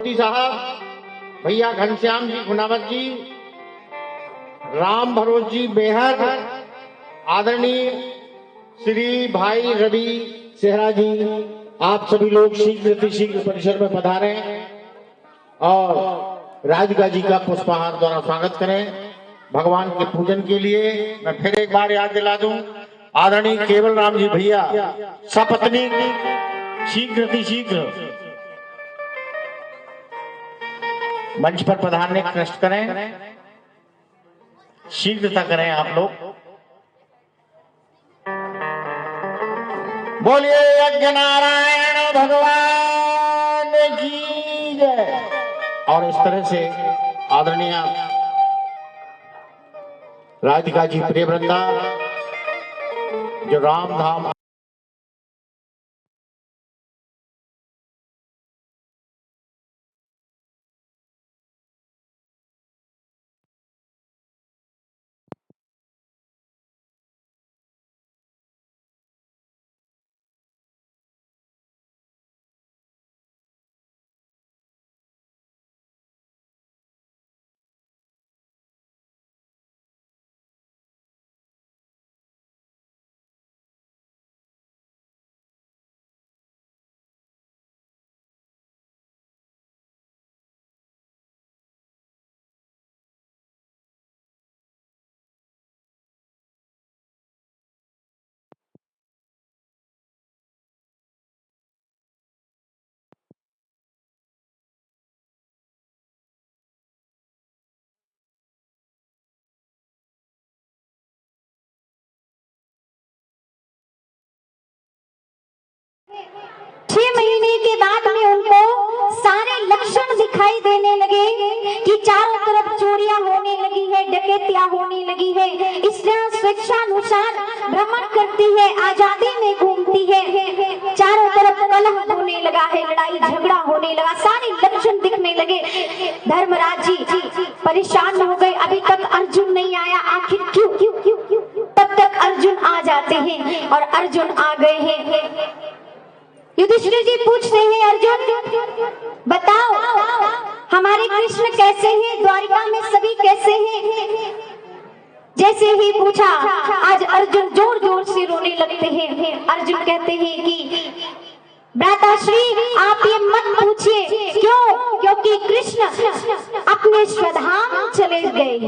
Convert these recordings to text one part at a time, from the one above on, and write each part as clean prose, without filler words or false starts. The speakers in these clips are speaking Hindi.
साहब, भैया घनश्याम जी खुनावत जी, राम भरोस जी बेहद, आदरणीय श्री भाई रवि सेहरा जी, आप सभी लोग शीघ्र परिसर में पधारें और राधिका जी का पुष्पहार द्वारा स्वागत करें। भगवान के पूजन के लिए मैं फिर एक बार याद दिला दूं, आदरणीय केवल राम जी भैया सपत्नी शीघ्र मंच पर पधारने का कष्ट करें, शीघ्रता करें आप लोग। बोलिए यज्ञ नारायण भगवान की जय। और इस तरह से आदरणीय राधिका जी प्रिय वृंदा जो राम धाम महीने के बाद में उनको सारे लक्षण दिखाई देने लगे कि चारों तरफ चोरियां होने लगी है, डकैतियां होने लगी है, स्त्रियां स्वेच्छानुसार भ्रमण करती है, आजादी में घूमती है, चारों तरफ कलह होने लगा है, लड़ाई झगड़ा होने लगा, सारे लक्षण दिखने लगे। धर्मराज जी परेशान हो गए, अभी तक अर्जुन नहीं आया, आखिर क्यों? तब तक अर्जुन आ जाते हैं और अर्जुन आ गए हैं। युधिष्ठिर जी पूछते हैं, अर्जुन बताओ हमारे कृष्ण कैसे हैं, द्वारिका में सभी कैसे हैं? जैसे ही पूछा आज अर्जुन जोर जोर से रोने लगते हैं। अर्जुन कहते हैं कि भ्राताश्री आप ये मत पूछिए, क्यों? क्योंकि कृष्ण अपने स्वधाम चले गए।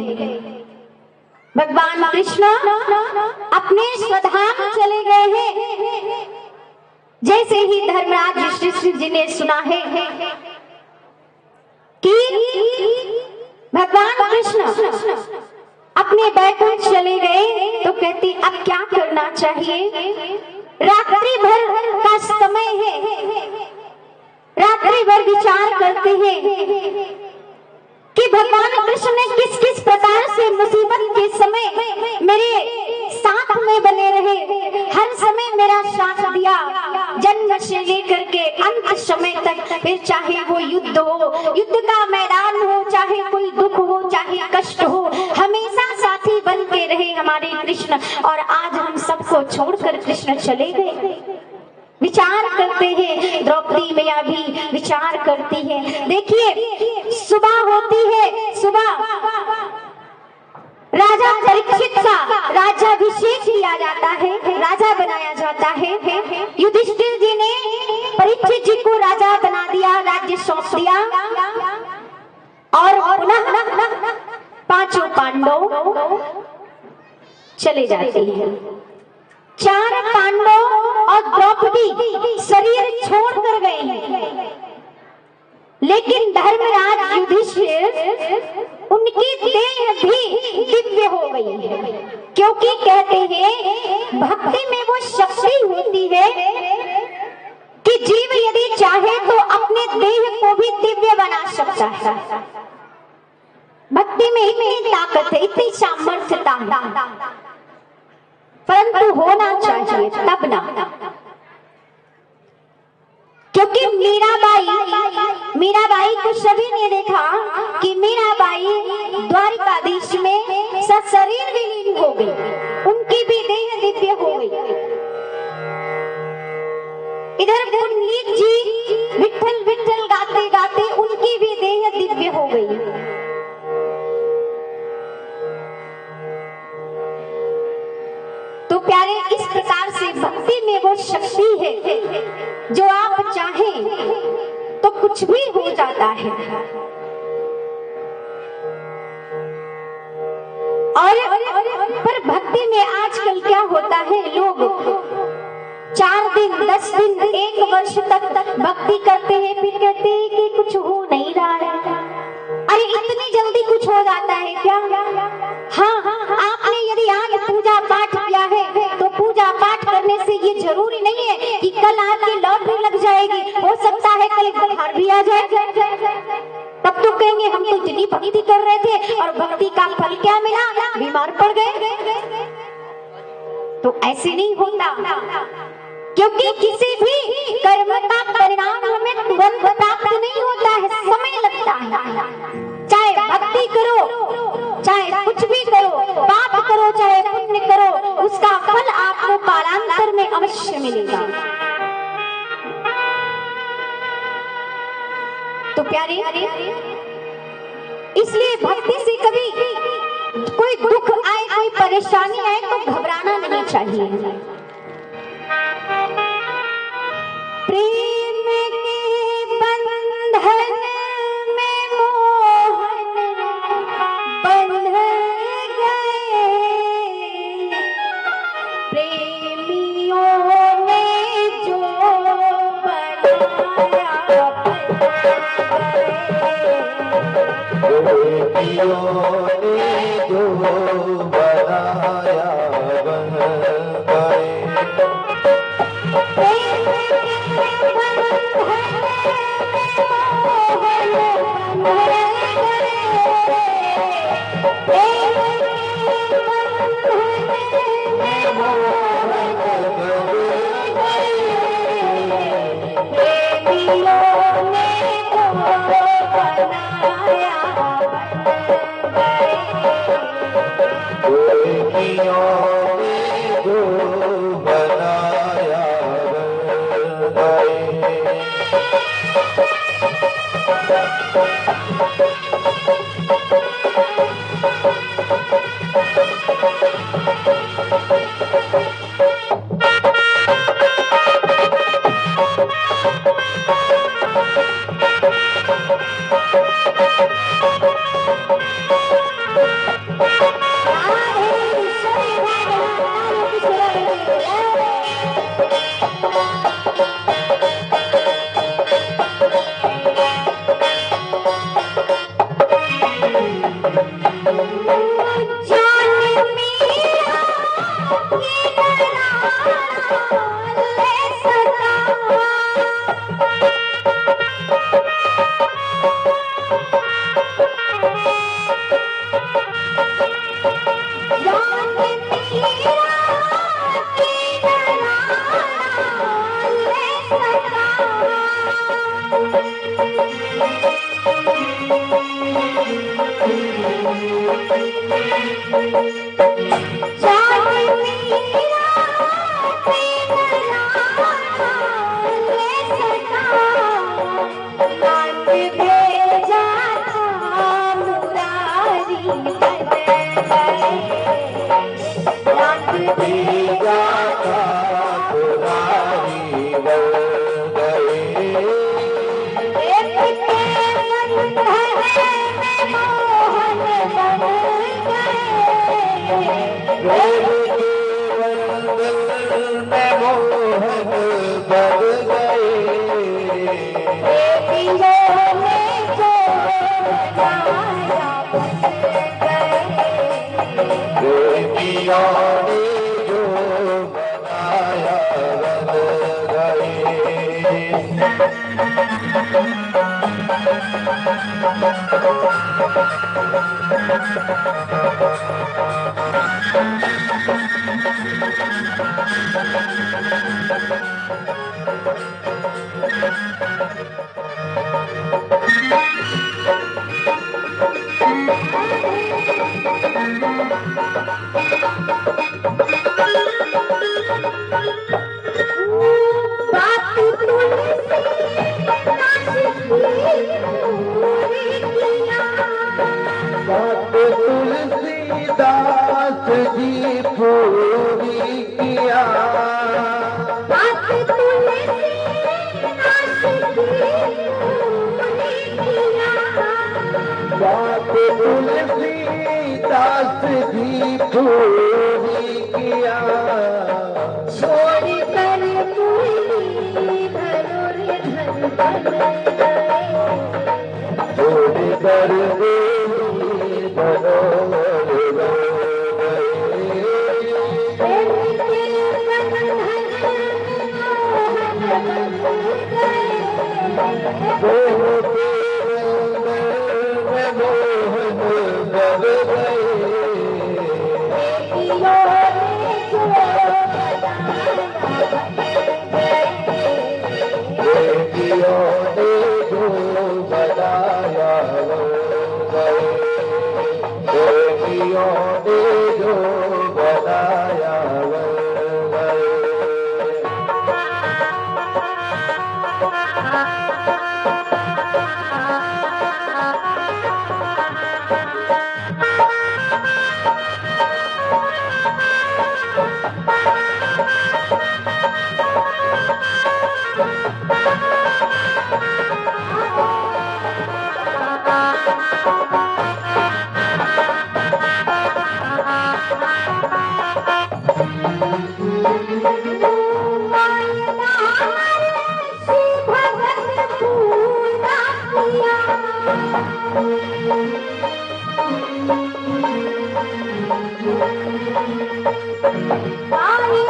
भगवान कृष्ण अपने स्वधाम चले गए हैं। जैसे ही धर्मराज युधिष्ठिर जी ने सुना है कि भगवान कृष्ण अपने बैकुंठ चले गए, तो कहती अब क्या करना चाहिए? रात्रि भर का समय है, रात्रि भर विचार करते हैं कि भगवान कृष्ण ने किस किस प्रकार से मुसीबत के समय मेरे साथ में बने रहे, हर समय मेरा साथ दिया, जन्म से लेकर के अंत समय तक, फिर चाहे वो युद्ध हो, युद्ध का मैदान हो, चाहे कोई दुख हो, चाहे कष्ट हो, हमेशा साथी बन के रहे हमारे कृष्ण। और आज हम सबको छोड़कर कृष्ण चले गए। विचार करते हैं, द्रौपदी मैया भी विचार करती है। देखिए सुबह होती है, सुबह राजा परीक्षित का राज्याभिषेक किया जाता है, राजा बनाया जाता है। युधिष्ठिर जी ने परीक्षित जी को राजा बना दिया, राज्य सौंप दिया और पांचों पांडव चले जाते हैं। चार पांडव और द्रौपदी शरीर छोड़कर गए हैं, लेकिन धर्मराज युधिष्ठिर उनकी देह भी दिव्य हो गई है, क्योंकि कहते हैं भक्ति में वो शक्ति होती है कि जीव यदि चाहे तो अपने देह को भी दिव्य बना सकता है। भक्ति में इतनी ताकत है, इतनी सामर्थ्यता है, परंतु होना चाहिए तब ना। क्योंकि मीराबाई को सभी ने देखा कि मीराबाई द्वारिकाधीश में सशरीर विलीन हो गई, उनकी भी देह दिव्य हो गई। इधर पुंडलीक जी विठ्ठल विठ्ठल गाते गाते गाते उनकी भी देह दिव्य हो गई। तो प्यारे, इस प्रकार से भक्ति में वो शक्ति है जो आप चाहें तो कुछ भी हो जाता है। और पर भक्ति में आजकल क्या होता है, लोग 4 दिन 10 दिन 1 वर्ष तक भक्ति करते हैं, फिर कहते हैं कि कुछ हो नहीं रहा है। अरे इतनी जल्दी कुछ हो जाता है क्या? हाँ, आपने यदि आज पूजा पाठ किया है तो पूजा पाठ करने से ये जरूरी नहीं है कि कल आपकी लॉटरी लग जाएगी। हो सकता है कल बुखार भी आ जाए, तब तो कहेंगे हम तो इतनी भक्ति कर रहे थे और भक्ति का फल क्या मिला, बीमार पड़ गए। तो ऐसे नहीं होता, क्योंकि किसी भी कर्म का परिणाम हमें तुरंत प्राप्त नहीं होता है, समय लगता है। चाहे भक्ति करो, चाहे कुछ भी करो, पाप करो चाहे पुण्य करो, उसका फल आपको कालांतर में अवश्य मिलेगा। तो प्यारे, इसलिए भक्ति से कभी कोई दुख आए, कोई परेशानी आए तो घबराना नहीं चाहिए। प्रेम के बंधन में मोहन बंध गए, प्रेमियों ने जो बनाया बात तुलसी जी पूरी किया, बात तुलसी दास की पूरी किया, बात तुलसीदास जी पूरी किया। छोड़ कर मुरली धनुर्धर बन गए, छोड़ कर देवी धरोहर प्रेम के बंधन मोहन बन गए, मोहन बर गए। बेटियों ने जो बेटियों ने जो बनाया गए, बेटियों ने जो बनाया गए। सावरे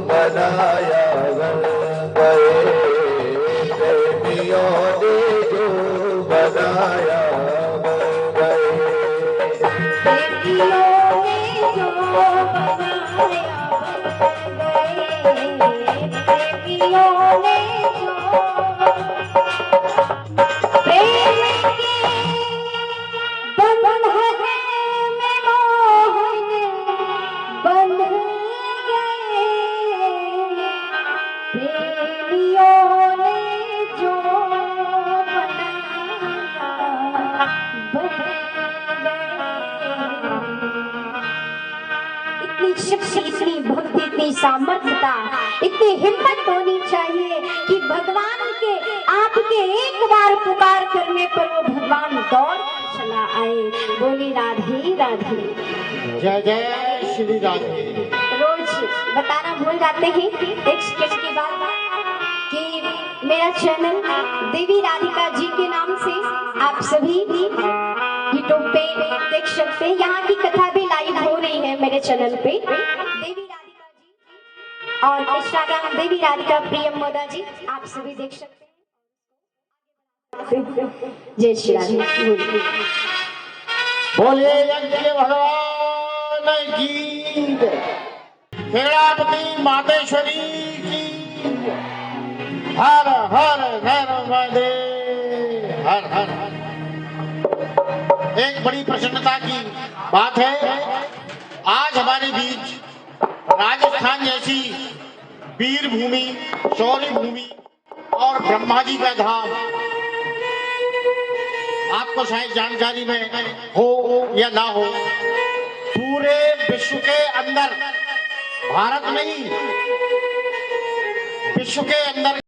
बनाया गए, बेटियों ने जो बनाया गए। बेटियों ने जो बनाया बेटियों ने जो प्रेम के बंधन में मोहन बंध गए, प्रेमियों ने जो इतनी शक्ति, इतनी भक्ति, इतनी सामर्थ्यता, इतनी हिम्मत होनी चाहिए कि भगवान के आपके एक बार पुकार करने पर वो भगवान दौड़ चला आए। बोली राधे राधे। जय जय श्री राधे। रोज बताना भूल जाते हैं एक सेकंड की बात कि मेरा चैनल देवी राधिका जी के नाम से आप सभी भी यूट्यूब पे देख सकते हैं। यहाँ की कथा भी लाइव हो रही है मेरे चैनल पे देवी राधिका जी, और इंस्टाग्राम देवी राधिका प्रियम मोदा जी, आप सभी देख सकते हैं। जय श्री राधे। बोले यज्ञ भगवान की जय, खेड़ापति मातेश्वरी की जय। हर हर हर महादेव, हर हर हर। एक बड़ी प्रसन्नता की बात है, आज हमारे बीच राजस्थान जैसी वीर भूमि, शौर्य भूमि और ब्रह्मा जी का धाम, आपको शायद जानकारी में हो या ना हो, पूरे विश्व के अंदर, भारत नहीं, विश्व के अंदर